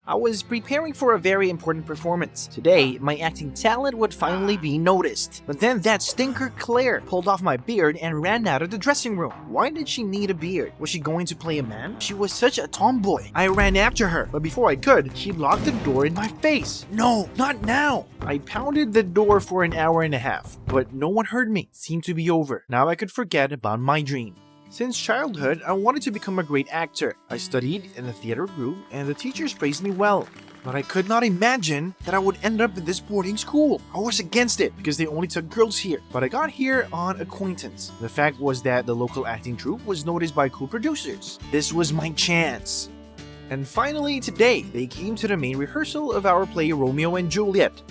I was preparing for a very important performance. Today, my acting talent would finally be noticed. But then that stinker Claire pulled off my beard and ran out of the dressing room. Why did she need a beard? Was she going to play a man? She was such a tomboy. I ran after her, but before I could, she locked the door in my face. No, not now! I pounded the door for an hour and a half, but no one heard me. It seemed to be over. Now I could forget about my dream. Since childhood, I wanted to become a great actor. I studied in a theater group and the teachers praised me well. But I could not imagine that I would end up in this boarding school. I was against it because they only took girls here. But I got here on acquaintance. The fact was that the local acting troupe was noticed by cool producers. This was my chance. And finally today, they came to the main rehearsal of our play Romeo and Juliet.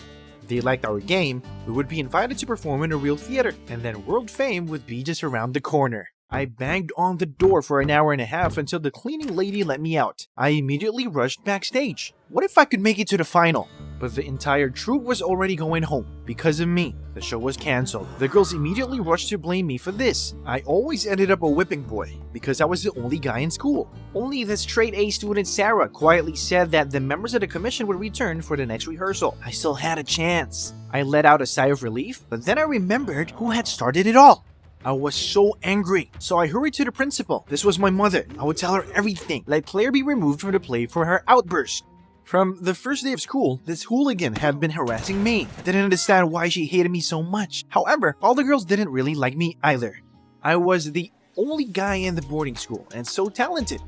If they liked our game, we would be invited to perform in a real theater, and then world fame would be just around the corner. I banged on the door for an hour and a half until the cleaning lady let me out. I immediately rushed backstage. What if I could make it to the final? But the entire troupe was already going home. Because of me, the show was cancelled. The girls immediately rushed to blame me for this. I always ended up a whipping boy because I was the only guy in school. Only the straight A student Sarah quietly said that the members of the commission would return for the next rehearsal. I still had a chance. I let out a sigh of relief, but then I remembered who had started it all. I was so angry, so I hurried to the principal. This was my mother. I would tell her everything. Let Claire be removed from the play for her outburst. From the first day of school, this hooligan had been harassing me. I didn't understand why she hated me so much. However, all the girls didn't really like me either. I was the only guy in the boarding school and so talented.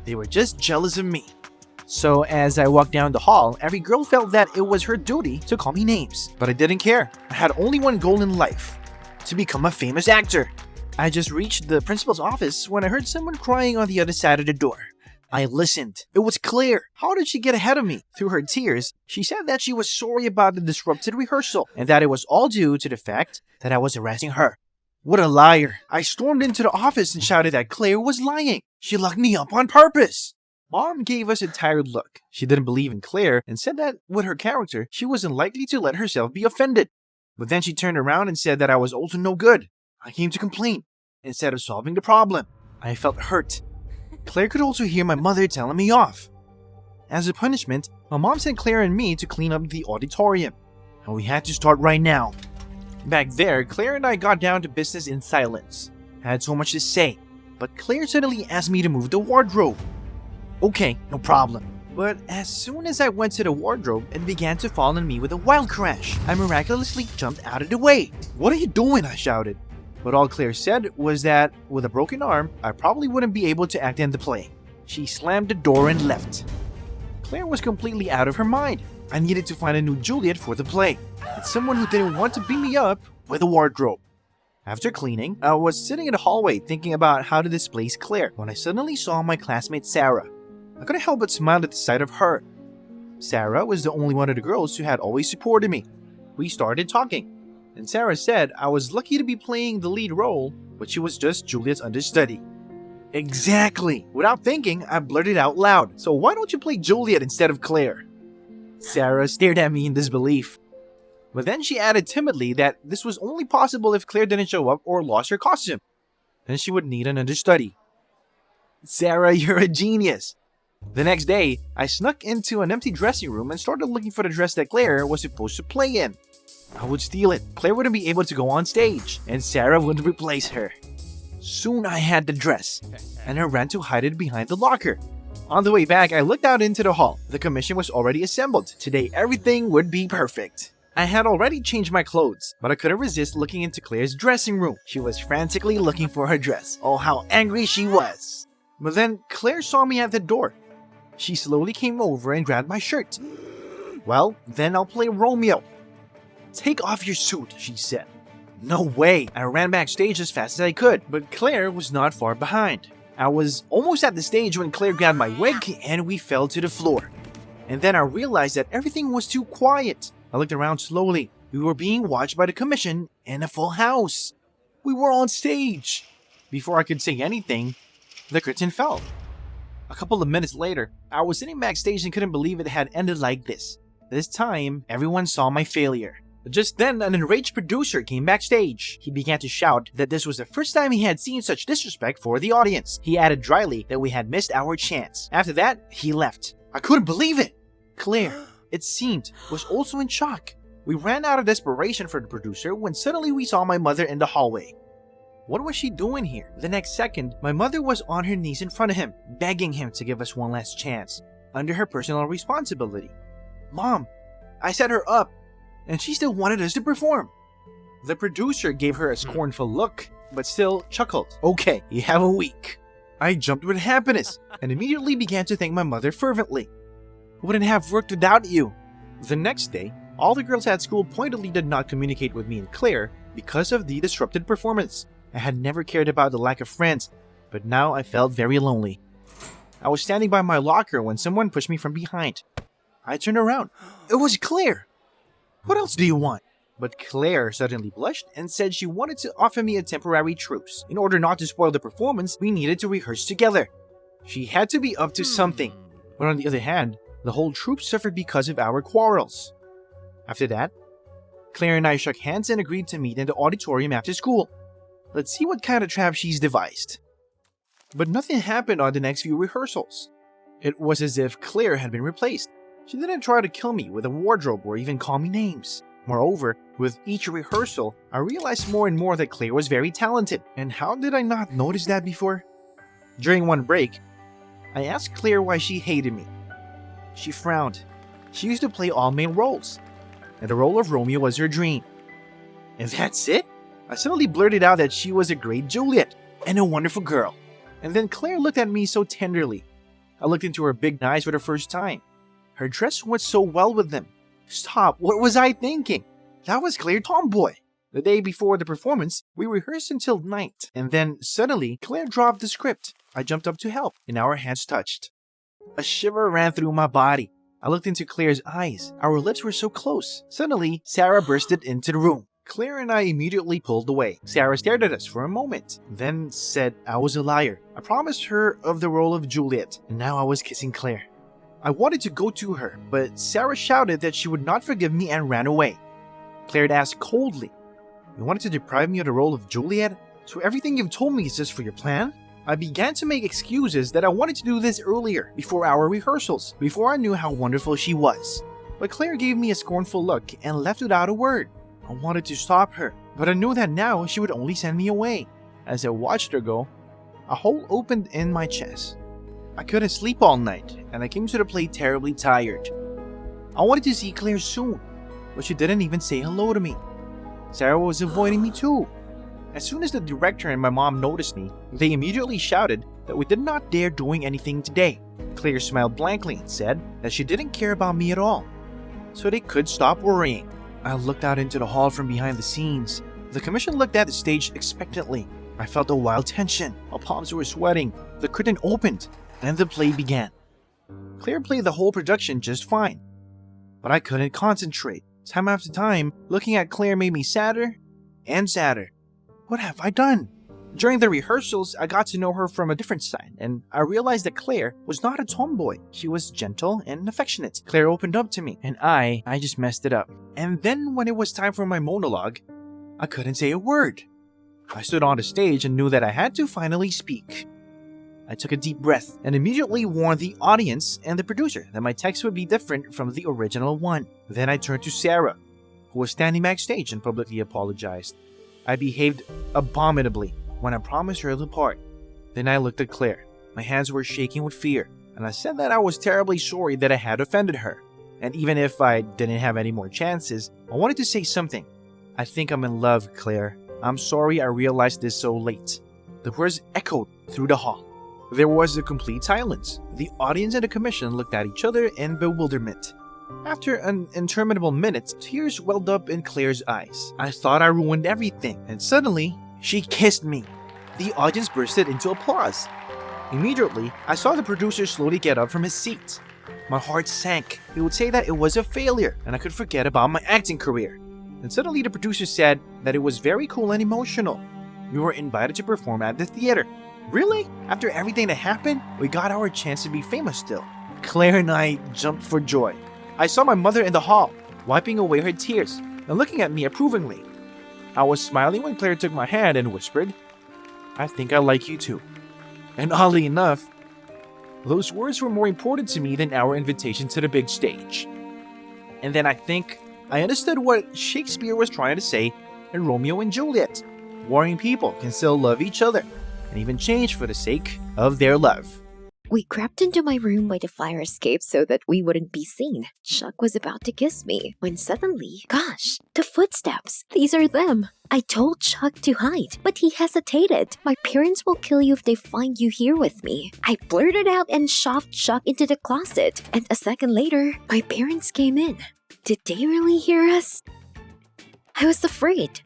They were just jealous of me. So as I walked down the hall, every girl felt that it was her duty to call me names. But I didn't care. I had only one goal in life. To become a famous actor. I just reached the principal's office when I heard someone crying on the other side of the door. I listened. It was Claire. How did she get ahead of me? Through her tears, she said that she was sorry about the disrupted rehearsal and that it was all due to the fact that I was harassing her. What a liar. I stormed into the office and shouted that Claire was lying. She locked me up on purpose. Mom gave us a tired look. She didn't believe in Claire and said that with her character, she wasn't likely to let herself be offended. But then she turned around and said that I was also no good. I came to complain instead of solving the problem. I felt hurt. Claire could also hear my mother telling me off. As a punishment, my mom sent Claire and me to clean up the auditorium. And we had to start right now. Back there, Claire and I got down to business in silence. I had so much to say, but Claire suddenly asked me to move the wardrobe. Okay, no problem. But as soon as I went to the wardrobe, it began to fall on me with a wild crash. I miraculously jumped out of the way. What are you doing? I shouted. But all Claire said was that with a broken arm, I probably wouldn't be able to act in the play. She slammed the door and left. Claire was completely out of her mind. I needed to find a new Juliet for the play. And someone who didn't want to beat me up with a wardrobe. After cleaning, I was sitting in the hallway thinking about how to displace Claire when I suddenly saw my classmate Sarah. I couldn't help but smile at the sight of her. Sarah was the only one of the girls who had always supported me. We started talking, and Sarah said I was lucky to be playing the lead role, but she was just Juliet's understudy. Exactly! Without thinking, I blurted out loud, so why don't you play Juliet instead of Claire? Sarah stared at me in disbelief. But then she added timidly that this was only possible if Claire didn't show up or lost her costume. Then she would need an understudy. Sarah, you're a genius! The next day, I snuck into an empty dressing room and started looking for the dress that Claire was supposed to play in. I would steal it. Claire wouldn't be able to go on stage, and Sarah would replace her. Soon I had the dress, and I ran to hide it behind the locker. On the way back, I looked out into the hall. The commission was already assembled. Today, everything would be perfect. I had already changed my clothes, but I couldn't resist looking into Claire's dressing room. She was frantically looking for her dress. Oh, how angry she was. But then Claire saw me at the door. She slowly came over and grabbed my shirt. Well, then I'll play Romeo. Take off your suit, she said. No way. I ran backstage as fast as I could, but Claire was not far behind. I was almost at the stage when Claire grabbed my wig and we fell to the floor. And then I realized that everything was too quiet. I looked around slowly. We were being watched by the commission and a full house. We were on stage. Before I could say anything, the curtain fell. A couple of minutes later, I was sitting backstage and couldn't believe it had ended like this. This time, everyone saw my failure. Just then, an enraged producer came backstage. He began to shout that this was the first time he had seen such disrespect for the audience. He added dryly that we had missed our chance. After that, he left. I couldn't believe it. Claire, it seemed, was also in shock. We ran out of desperation for the producer when suddenly we saw my mother in the hallway. What was she doing here? The next second, my mother was on her knees in front of him, begging him to give us one last chance, under her personal responsibility. Mom, I set her up, and she still wanted us to perform. The producer gave her a scornful look, but still chuckled. Okay, you have a week. I jumped with happiness, and immediately began to thank my mother fervently. Wouldn't have worked without you. The next day, all the girls at school pointedly did not communicate with me and Claire because of the disrupted performance. I had never cared about the lack of friends, but now I felt very lonely. I was standing by my locker when someone pushed me from behind. I turned around. It was Claire! What else do you want? But Claire suddenly blushed and said she wanted to offer me a temporary truce. In order not to spoil the performance, we needed to rehearse together. She had to be up to something. But on the other hand, the whole troupe suffered because of our quarrels. After that, Claire and I shook hands and agreed to meet in the auditorium after school. Let's see what kind of trap she's devised. But nothing happened on the next few rehearsals. It was as if Claire had been replaced. She didn't try to kill me with a wardrobe or even call me names. Moreover, with each rehearsal, I realized more and more that Claire was very talented. And how did I not notice that before? During one break, I asked Claire why she hated me. She frowned. She used to play all male roles, and the role of Romeo was her dream. And that's it? I suddenly blurted out that she was a great Juliet and a wonderful girl. And then Claire looked at me so tenderly. I looked into her big eyes for the first time. Her dress went so well with them. Stop, what was I thinking? That was Claire Tomboy. The day before the performance, we rehearsed until night, and then suddenly Claire dropped the script. I jumped up to help, and our hands touched. A shiver ran through my body. I looked into Claire's eyes. Our lips were so close. Suddenly, Sarah bursted into the room. Claire and I immediately pulled away. Sarah stared at us for a moment, then said I was a liar. I promised her of the role of Juliet, and now I was kissing Claire. I wanted to go to her, but Sarah shouted that she would not forgive me and ran away. Claire asked coldly, "You wanted to deprive me of the role of Juliet? So everything you've told me is just for your plan?" I began to make excuses that I wanted to do this earlier, before our rehearsals, before I knew how wonderful she was. But Claire gave me a scornful look and left without a word. I wanted to stop her, but I knew that now she would only send me away. As I watched her go, a hole opened in my chest. I couldn't sleep all night, and I came to the play terribly tired. I wanted to see Claire soon, but she didn't even say hello to me. Sarah was avoiding me too. As soon as the director and my mom noticed me, they immediately shouted that we did not dare doing anything today. Claire smiled blankly and said that she didn't care about me at all, so they could stop worrying. I looked out into the hall from behind the scenes. The commission looked at the stage expectantly. I felt a wild tension. My palms were sweating. The curtain opened, and the play began. Claire played the whole production just fine, but I couldn't concentrate. Time after time, looking at Claire made me sadder and sadder. What have I done? During the rehearsals, I got to know her from a different side, and I realized that Claire was not a tomboy. She was gentle and affectionate. Claire opened up to me, and I just messed it up. And then when it was time for my monologue, I couldn't say a word. I stood on the stage and knew that I had to finally speak. I took a deep breath and immediately warned the audience and the producer that my text would be different from the original one. Then I turned to Sarah, who was standing backstage, and publicly apologized. I behaved abominably when I promised her the part. Then I looked at Claire. My hands were shaking with fear, and I said that I was terribly sorry that I had offended her. And even if I didn't have any more chances, I wanted to say something. I think I'm in love, Claire. I'm sorry I realized this so late. The words echoed through the hall. There was a complete silence. The audience and the commission looked at each other in bewilderment. After an interminable minute, tears welled up in Claire's eyes. I thought I ruined everything, and suddenly, she kissed me. The audience bursted into applause. Immediately, I saw the producer slowly get up from his seat. My heart sank. He would say that it was a failure, and I could forget about my acting career. And suddenly the producer said that it was very cool and emotional. We were invited to perform at the theater. Really? After everything that happened, we got our chance to be famous still. Claire and I jumped for joy. I saw my mother in the hall, wiping away her tears and looking at me approvingly. I was smiling when Claire took my hand and whispered, "I think I like you too." And oddly enough, Those words were more important to me than our invitation to the big stage. And then I think I understood what Shakespeare was trying to say in Romeo and Juliet. Warring people can still love each other and even change for the sake of their love. We crept into my room by the fire escape so that we wouldn't be seen. Chuck was about to kiss me when suddenly, gosh, the footsteps. These are them. I told Chuck to hide, but he hesitated. My parents will kill you if they find you here with me. I blurted out and shoved Chuck into the closet. And a second later, my parents came in. Did they really hear us? I was afraid.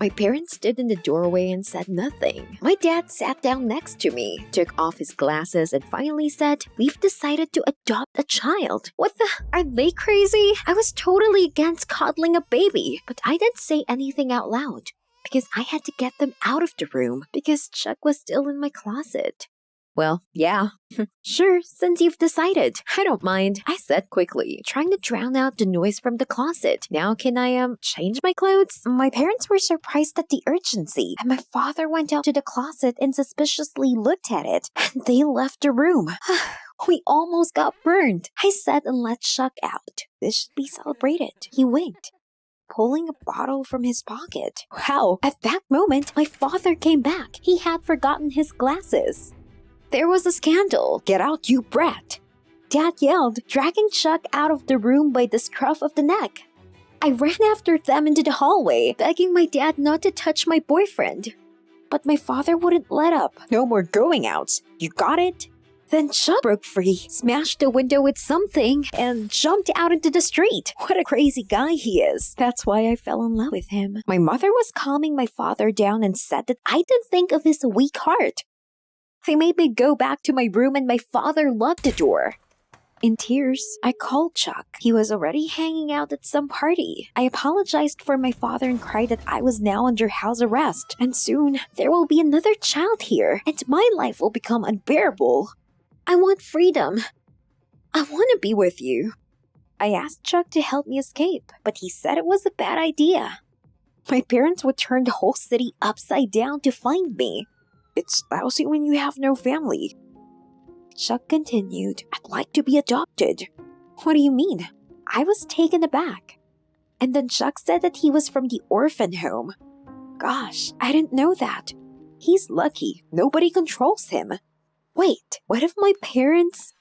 My parents stood in the doorway and said nothing. My dad sat down next to me, took off his glasses, and finally said, "We've decided to adopt a child." What the? Are they crazy? I was totally against coddling a baby, but I didn't say anything out loud because I had to get them out of the room because Chuck was still in my closet. Well, yeah. Sure, since you've decided. I don't mind, I said quickly, trying to drown out the noise from the closet. Now can I, change my clothes? My parents were surprised at the urgency, and my father went out to the closet and suspiciously looked at it, and they left the room. We almost got burned. I said and let Chuck out. This should be celebrated. He winked, pulling a bottle from his pocket. Wow, at that moment, my father came back. He had forgotten his glasses. There was a scandal. Get out, you brat! Dad yelled, dragging Chuck out of the room by the scruff of the neck. I ran after them into the hallway, begging my dad not to touch my boyfriend. But my father wouldn't let up. No more going outs. You got it? Then Chuck broke free, smashed the window with something, and jumped out into the street. What a crazy guy he is. That's why I fell in love with him. My mother was calming my father down and said that I didn't think of his weak heart. They made me go back to my room and my father locked the door. In tears, I called Chuck. He was already hanging out at some party. I apologized for my father and cried that I was now under house arrest. And soon, there will be another child here, and my life will become unbearable. I want freedom. I want to be with you. I asked Chuck to help me escape, but he said it was a bad idea. My parents would turn the whole city upside down to find me. It's lousy when you have no family. Chuck continued, I'd like to be adopted. What do you mean? I was taken aback. And then Chuck said that he was from the orphan home. Gosh, I didn't know that. He's lucky. Nobody controls him. Wait, what if my parents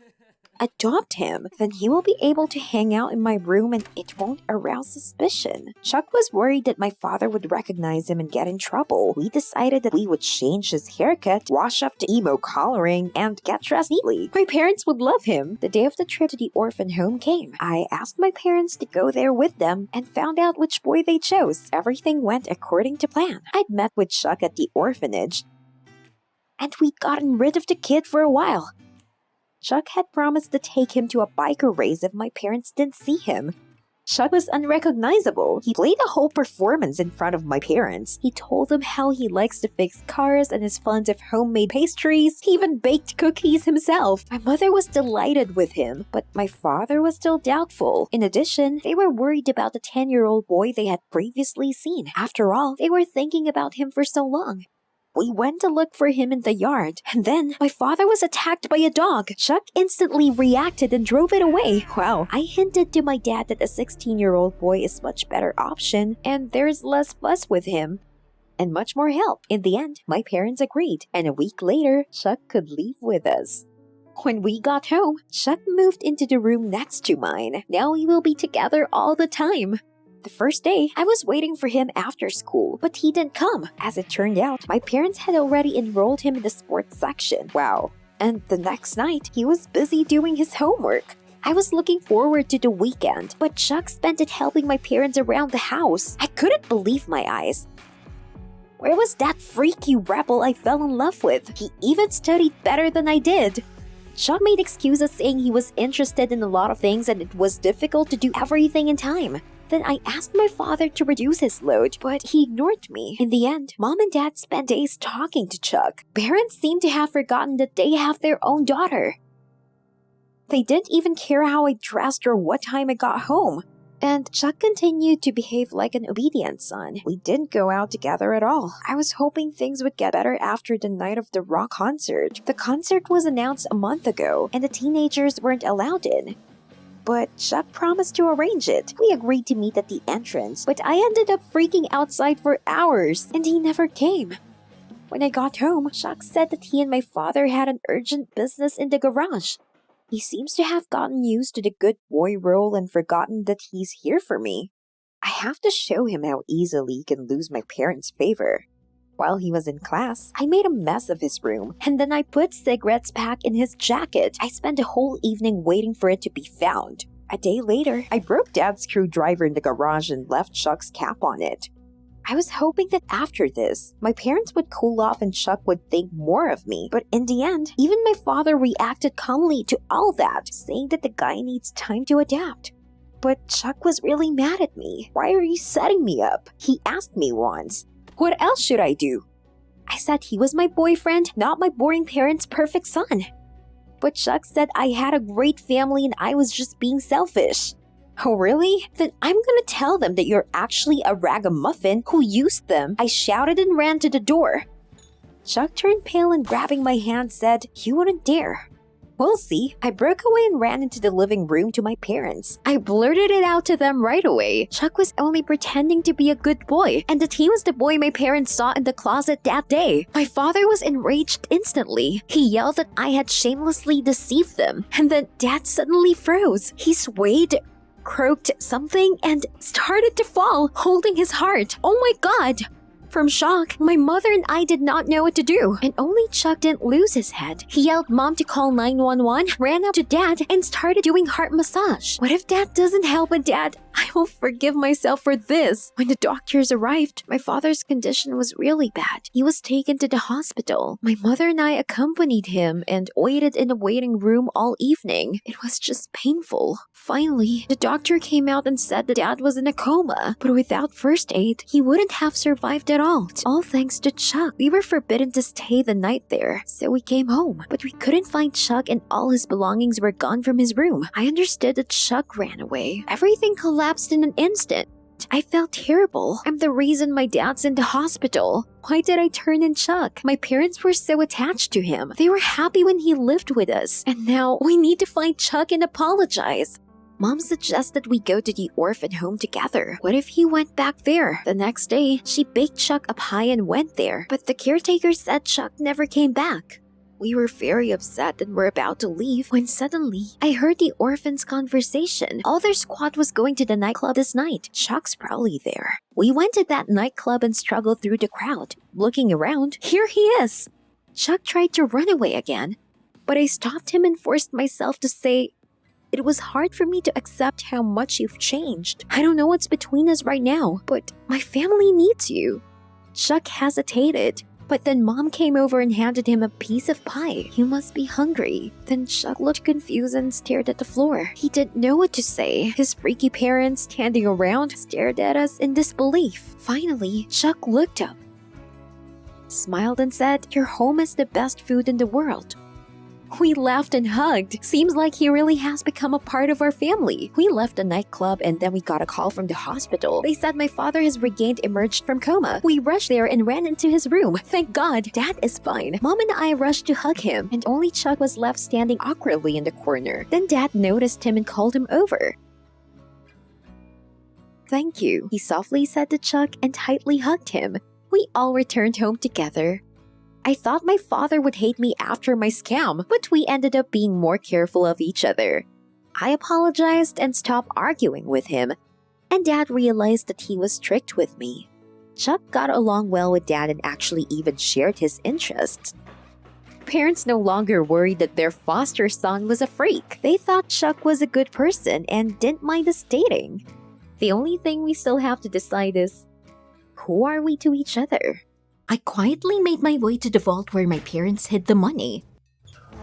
adopt him? Then he will be able to hang out in my room and it won't arouse suspicion. Chuck was worried that my father would recognize him and get in trouble. We decided that we would change his haircut, wash up the emo coloring, and get dressed neatly. My parents would love him. The day of the trip to the orphan home came. I asked my parents to go there with them and found out which boy they chose. Everything went according to plan. I'd met with Chuck at the orphanage, and we'd gotten rid of the kid for a while. Chuck had promised to take him to a biker race if my parents didn't see him. Chuck was unrecognizable. He played a whole performance in front of my parents. He told them how he likes to fix cars and is fond of homemade pastries. He even baked cookies himself. My mother was delighted with him, but my father was still doubtful. In addition, they were worried about the 10-year-old boy they had previously seen. After all, they were thinking about him for so long. We went to look for him in the yard, and then my father was attacked by a dog. Chuck instantly reacted and drove it away. Wow. I hinted to my dad that a 16-year-old boy is a much better option, and there's less fuss with him and much more help. In the end, my parents agreed, and a week later, Chuck could leave with us. When we got home, Chuck moved into the room next to mine. Now we will be together all the time. The first day, I was waiting for him after school, but he didn't come. As it turned out, my parents had already enrolled him in the sports section. Wow. And the next night, he was busy doing his homework. I was looking forward to the weekend, but Chuck spent it helping my parents around the house. I couldn't believe my eyes. Where was that freaky rebel I fell in love with? He even studied better than I did. Chuck made excuses saying he was interested in a lot of things and it was difficult to do everything in time. Then I asked my father to reduce his load, but he ignored me. In the end, Mom and Dad spent days talking to Chuck. Parents seem to have forgotten that they have their own daughter. They didn't even care how I dressed or what time I got home. And Chuck continued to behave like an obedient son. We didn't go out together at all. I was hoping things would get better after the night of the rock concert. The concert was announced a month ago, and the teenagers weren't allowed in. But Chuck promised to arrange it. We agreed to meet at the entrance, but I ended up freaking outside for hours, and he never came. When I got home, Chuck said that he and my father had an urgent business in the garage. He seems to have gotten used to the good boy role and forgotten that he's here for me. I have to show him how easily he can lose my parents' favor. While he was in class, I made a mess of his room, and then I put cigarettes pack in his jacket. I spent a whole evening waiting for it to be found. A day later, I broke Dad's screwdriver in the garage and left Chuck's cap on it. I was hoping that after this, my parents would cool off and Chuck would think more of me. But in the end, even my father reacted calmly to all that, saying that the guy needs time to adapt. But Chuck was really mad at me. Why are you setting me up? He asked me once. What else should I do? I said he was my boyfriend, not my boring parents' perfect son. But Chuck said I had a great family and I was just being selfish. Oh, really? Then I'm gonna tell them that you're actually a ragamuffin who used them. I shouted and ran to the door. Chuck turned pale and grabbing my hand said, "You wouldn't dare." We'll see. I broke away and ran into the living room to my parents. I blurted it out to them right away. Chuck was only pretending to be a good boy, and that he was the boy my parents saw in the closet that day. My father was enraged instantly. He yelled that I had shamelessly deceived them, and then Dad suddenly froze. He swayed, croaked something, and started to fall, holding his heart. Oh my God! From shock, my mother and I did not know what to do, and only Chuck didn't lose his head. He yelled Mom to call 911, ran up to Dad, and started doing heart massage. What if Dad doesn't help? And Dad, I won't forgive myself for this. When the doctors arrived, my father's condition was really bad. He was taken to the hospital. My mother and I accompanied him and waited in the waiting room all evening. It was just painful. Finally, the doctor came out and said that Dad was in a coma, but without first aid, he wouldn't have survived at all. It's all thanks to Chuck. We were forbidden to stay the night there, so we came home. But we couldn't find Chuck and all his belongings were gone from his room. I understood that Chuck ran away. Everything collapsed in an instant. I felt terrible. I'm the reason my dad's in the hospital. Why did I turn in Chuck? My parents were so attached to him. They were happy when he lived with us. And now we need to find Chuck and apologize. Mom suggested we go to the orphan home together. What if he went back there? The next day, she baked Chuck up high and went there. But the caretaker said Chuck never came back. We were very upset and were about to leave when suddenly I heard the orphans' conversation. All their squad was going to the nightclub this night. Chuck's probably there. We went to that nightclub and struggled through the crowd. Looking around, here he is. Chuck tried to run away again, but I stopped him and forced myself to say, "It was hard for me to accept how much you've changed. I don't know what's between us right now, but my family needs you." Chuck hesitated, but then Mom came over and handed him a piece of pie. "You must be hungry." Then Chuck looked confused and stared at the floor. He didn't know what to say. His freaky parents, standing around, stared at us in disbelief. Finally, Chuck looked up, smiled and said, "Your home is the best food in the world." We laughed and hugged. Seems like he really has become a part of our family. We left the nightclub and then we got a call from the hospital. They said my father has emerged from coma. We rushed there and ran into his room. Thank God, Dad is fine. Mom and I rushed to hug him, and only Chuck was left standing awkwardly in the corner. Then Dad noticed him and called him over. "Thank you," he softly said to Chuck and tightly hugged him. We all returned home together. I thought my father would hate me after my scam, but we ended up being more careful of each other. I apologized and stopped arguing with him, and Dad realized that he was strict with me. Chuck got along well with Dad and actually even shared his interests. Parents no longer worried that their foster son was a freak. They thought Chuck was a good person and didn't mind us dating. The only thing we still have to decide is, who are we to each other? I quietly made my way to the vault where my parents hid the money.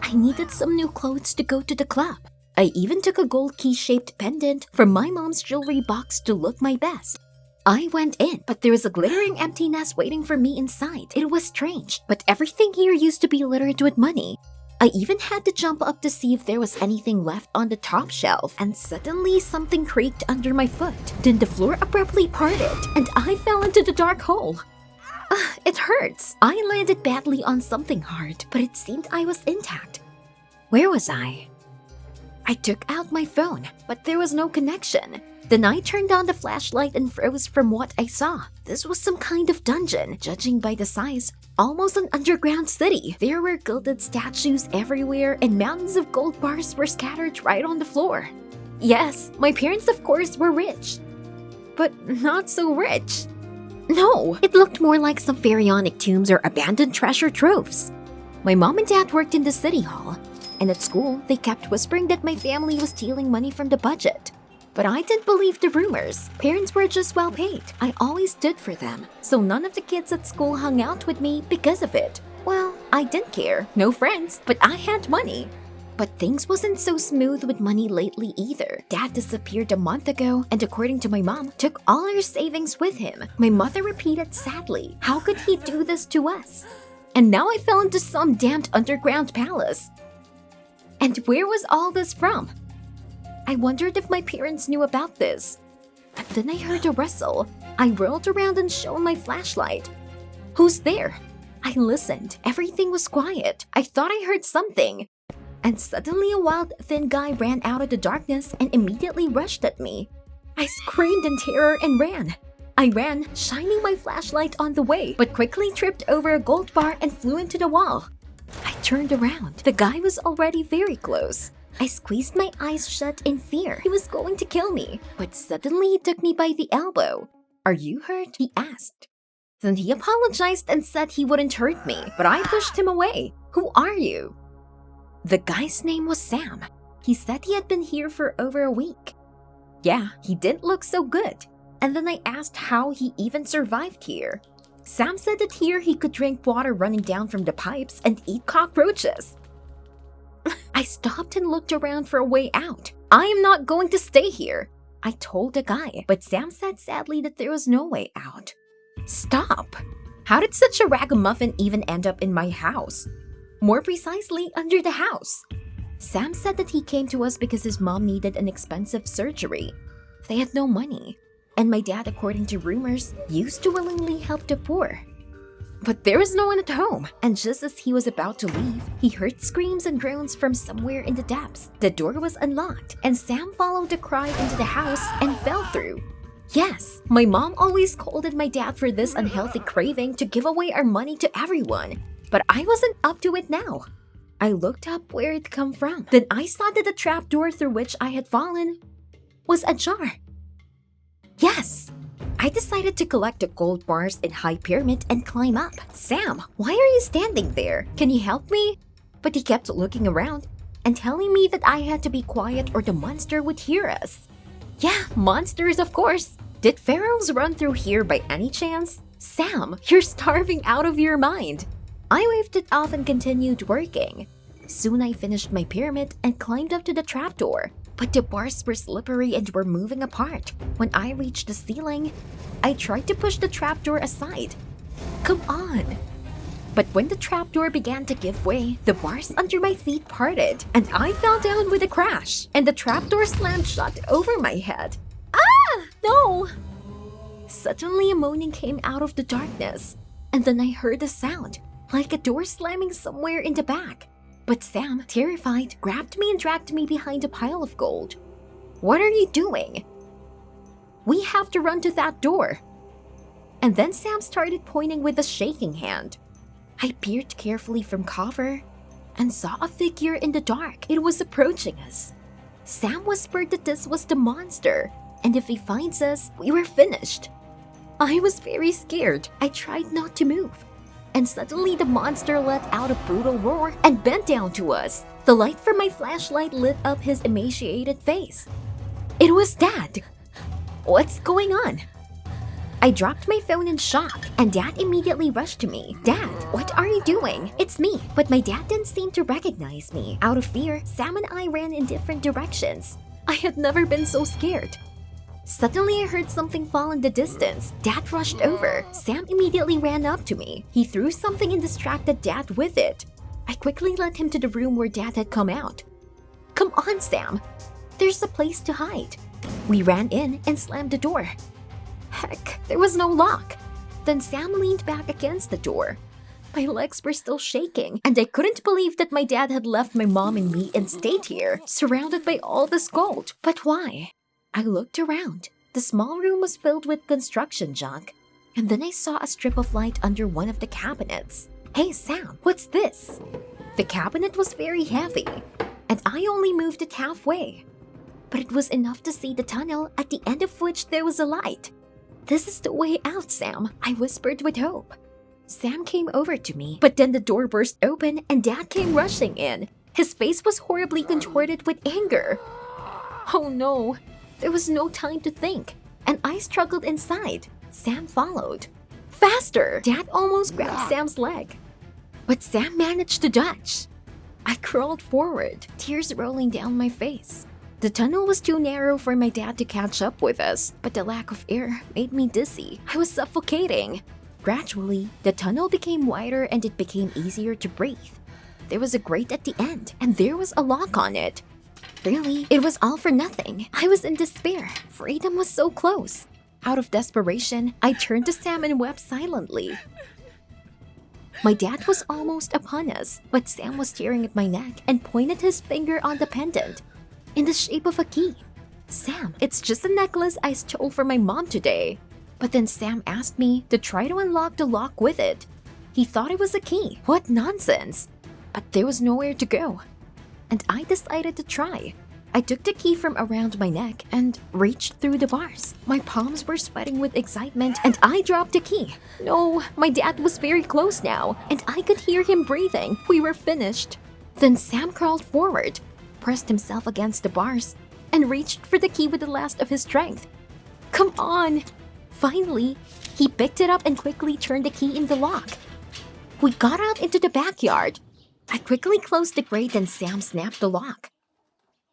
I needed some new clothes to go to the club. I even took a gold key-shaped pendant from my mom's jewelry box to look my best. I went in, but there was a glittering emptiness waiting for me inside. It was strange, but everything here used to be littered with money. I even had to jump up to see if there was anything left on the top shelf, and suddenly something creaked under my foot. Then the floor abruptly parted, and I fell into the dark hole. It hurts. I landed badly on something hard, but it seemed I was intact. Where was I? I took out my phone, but there was no connection. Then I turned on the flashlight and froze from what I saw. This was some kind of dungeon, judging by the size. Almost an underground city. There were gilded statues everywhere, and mountains of gold bars were scattered right on the floor. Yes, my parents of course were rich. But not so rich. No, it looked more like some pharaonic tombs or abandoned treasure troves. My mom and dad worked in the city hall, and at school they kept whispering that my family was stealing money from the budget. But I didn't believe the rumors. Parents were just well paid. I always stood for them, so none of the kids at school hung out with me because of it. Well, I didn't care. No friends, but I had money. But things wasn't so smooth with money lately either. Dad disappeared a month ago, and according to my mom, took all her savings with him. My mother repeated sadly, how could he do this to us? And now I fell into some damned underground palace. And where was all this from? I wondered if my parents knew about this. But then I heard a rustle. I whirled around and shone my flashlight. Who's there? I listened. Everything was quiet. I thought I heard something. And suddenly a wild, thin guy ran out of the darkness and immediately rushed at me. I screamed in terror and ran. I ran, shining my flashlight on the way, but quickly tripped over a gold bar and flew into the wall. I turned around. The guy was already very close. I squeezed my eyes shut in fear. He was going to kill me. But suddenly he took me by the elbow. Are you hurt? He asked. Then he apologized and said he wouldn't hurt me, but I pushed him away. Who are you? The guy's name was Sam. He said he had been here for over a week. Yeah, he didn't look so good. And then I asked how he even survived here. Sam said that here he could drink water running down from the pipes and eat cockroaches. I stopped and looked around for a way out. I am not going to stay here, I told the guy, but Sam said sadly that there was no way out. Stop! How did such a ragamuffin even end up in my house? More precisely, under the house. Sam said that he came to us because his mom needed an expensive surgery. They had no money, and my dad, according to rumors, used to willingly help the poor. But there was no one at home, and just as he was about to leave, he heard screams and groans from somewhere in the depths. The door was unlocked, and Sam followed the cry into the house and fell through. Yes, my mom always scolded my dad for this unhealthy craving to give away our money to everyone, but I wasn't up to it now. I looked up where it come from. Then I saw that the trapdoor through which I had fallen was ajar. Yes! I decided to collect the gold bars in High Pyramid and climb up. Sam, why are you standing there? Can you help me? But he kept looking around and telling me that I had to be quiet or the monster would hear us. Yeah, monsters of course. Did pharaohs run through here by any chance? Sam, you're starving out of your mind. I waved it off and continued working. Soon I finished my pyramid and climbed up to the trapdoor. But the bars were slippery and were moving apart. When I reached the ceiling, I tried to push the trapdoor aside. Come on! But when the trapdoor began to give way, the bars under my feet parted, and I fell down with a crash, and the trapdoor slammed shut over my head. Ah! No! Suddenly a moaning came out of the darkness, and then I heard a sound, like a door slamming somewhere in the back. But Sam, terrified, grabbed me and dragged me behind a pile of gold. What are you doing? We have to run to that door. And then Sam started pointing with a shaking hand. I peered carefully from cover and saw a figure in the dark. It was approaching us. Sam whispered that this was the monster, and if he finds us, we were finished. I was very scared. I tried not to move. And suddenly the monster let out a brutal roar and bent down to us. The light from my flashlight lit up his emaciated face. It was Dad. What's going on? I dropped my phone in shock, and Dad immediately rushed to me. Dad, what are you doing? It's me. But my dad didn't seem to recognize me. Out of fear, Sam and I ran in different directions. I had never been so scared. Suddenly, I heard something fall in the distance. Dad rushed over. Sam immediately ran up to me. He threw something and distracted Dad with it. I quickly led him to the room where Dad had come out. "Come on, Sam. There's a place to hide." We ran in and slammed the door. Heck, there was no lock. Then Sam leaned back against the door. My legs were still shaking, and I couldn't believe that my dad had left my mom and me and stayed here, surrounded by all this gold. But why? I looked around. The small room was filled with construction junk, and then I saw a strip of light under one of the cabinets. "Hey, Sam, what's this?" The cabinet was very heavy, and I only moved it halfway. But it was enough to see the tunnel, at the end of which there was a light. "This is the way out, Sam," I whispered with hope. Sam came over to me, but then the door burst open and Dad came rushing in. His face was horribly contorted with anger. Oh no, there was no time to think, and I struggled inside. Sam followed. "Faster!" Dad almost grabbed Sam's leg, but Sam managed to dodge. I crawled forward, tears rolling down my face. The tunnel was too narrow for my dad to catch up with us, but the lack of air made me dizzy. I was suffocating. Gradually, the tunnel became wider and it became easier to breathe. There was a grate at the end, and there was a lock on it. Really, it was all for nothing. I was in despair. Freedom was so close. Out of desperation, I turned to Sam and wept silently. My dad was almost upon us, but Sam was staring at my neck and pointed his finger on the pendant, in the shape of a key. "Sam, it's just a necklace I stole from my mom today." But then Sam asked me to try to unlock the lock with it. He thought it was a key. What nonsense! But there was nowhere to go, and I decided to try. I took the key from around my neck and reached through the bars. My palms were sweating with excitement and I dropped the key. No, my dad was very close now, and I could hear him breathing. We were finished. Then Sam crawled forward, pressed himself against the bars, and reached for the key with the last of his strength. "Come on!" Finally, he picked it up and quickly turned the key in the lock. We got out into the backyard. I quickly closed the grate and Sam snapped the lock.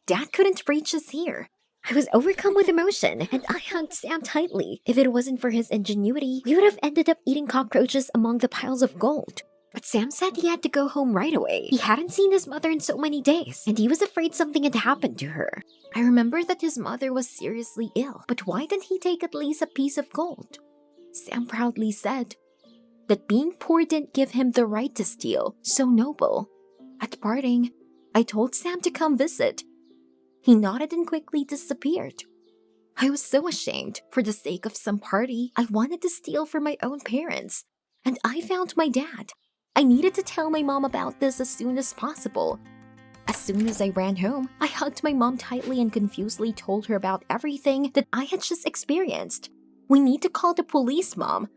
Dad couldn't reach us here. I was overcome with emotion and I hugged Sam tightly. If it wasn't for his ingenuity, we would have ended up eating cockroaches among the piles of gold. But Sam said he had to go home right away. He hadn't seen his mother in so many days, and he was afraid something had happened to her. I remember that his mother was seriously ill, but why didn't he take at least a piece of gold? Sam proudly said that being poor didn't give him the right to steal, so noble. At parting, I told Sam to come visit. He nodded and quickly disappeared. I was so ashamed. For the sake of some party, I wanted to steal from my own parents, and I found my dad. I needed to tell my mom about this as soon as possible. As soon as I ran home, I hugged my mom tightly and confusedly told her about everything that I had just experienced. "We need to call the police, Mom."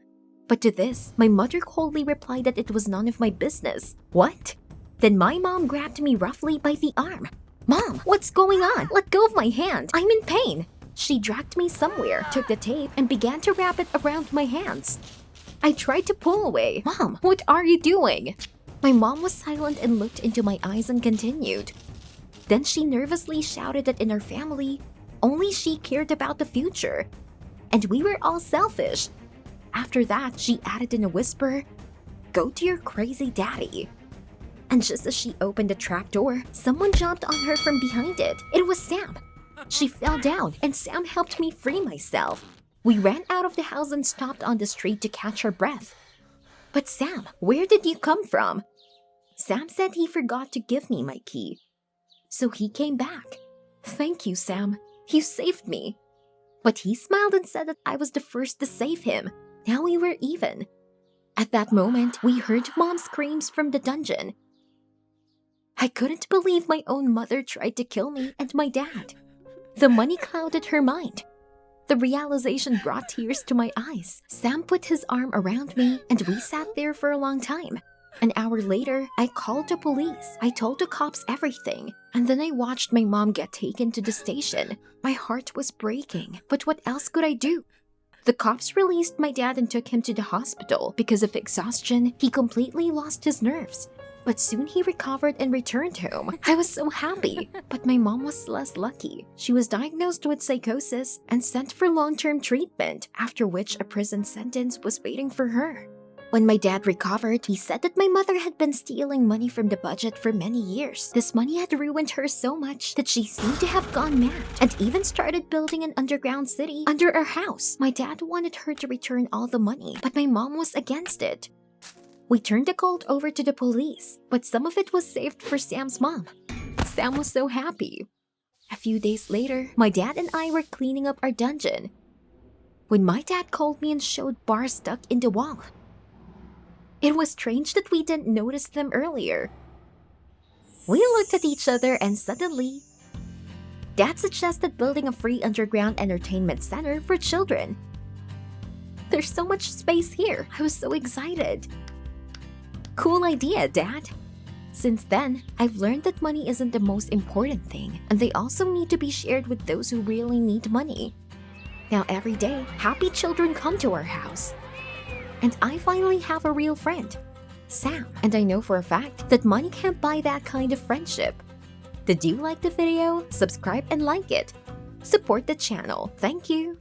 But to this, my mother coldly replied that it was none of my business. What? Then my mom grabbed me roughly by the arm. "Mom, what's going on? Let go of my hand. I'm in pain." She dragged me somewhere, took the tape, and began to wrap it around my hands. I tried to pull away. "Mom, what are you doing?" My mom was silent and looked into my eyes and continued. Then she nervously shouted that in our family, only she cared about the future, and we were all selfish. After that, she added in a whisper, "Go to your crazy daddy." And just as she opened the trapdoor, someone jumped on her from behind it. It was Sam. She fell down, and Sam helped me free myself. We ran out of the house and stopped on the street to catch our breath. "But Sam, where did you come from?" Sam said he forgot to give me my key. So he came back. "Thank you, Sam. You saved me." But he smiled and said that I was the first to save him. Now we were even. At that moment, we heard Mom's screams from the dungeon. I couldn't believe my own mother tried to kill me and my dad. The money clouded her mind. The realization brought tears to my eyes. Sam put his arm around me, and we sat there for a long time. An hour later, I called the police. I told the cops everything, and then I watched my mom get taken to the station. My heart was breaking, but what else could I do? The cops released my dad and took him to the hospital. Because of exhaustion, he completely lost his nerves. But soon he recovered and returned home. I was so happy. But my mom was less lucky. She was diagnosed with psychosis and sent for long-term treatment, after which a prison sentence was waiting for her. When my dad recovered, he said that my mother had been stealing money from the budget for many years. This money had ruined her so much that she seemed to have gone mad and even started building an underground city under our house. My dad wanted her to return all the money, but my mom was against it. We turned the gold over to the police, but some of it was saved for Sam's mom. Sam was so happy. A few days later, my dad and I were cleaning up our dungeon when my dad called me and showed bars stuck in the wall. It was strange that we didn't notice them earlier. We looked at each other and suddenly, Dad suggested building a free underground entertainment center for children. There's so much space here. I was so excited. Cool idea, Dad. Since then, I've learned that money isn't the most important thing, and they also need to be shared with those who really need money. Now every day, happy children come to our house. And I finally have a real friend, Sam. And I know for a fact that money can't buy that kind of friendship. Did you like the video? Subscribe and like it. Support the channel. Thank you.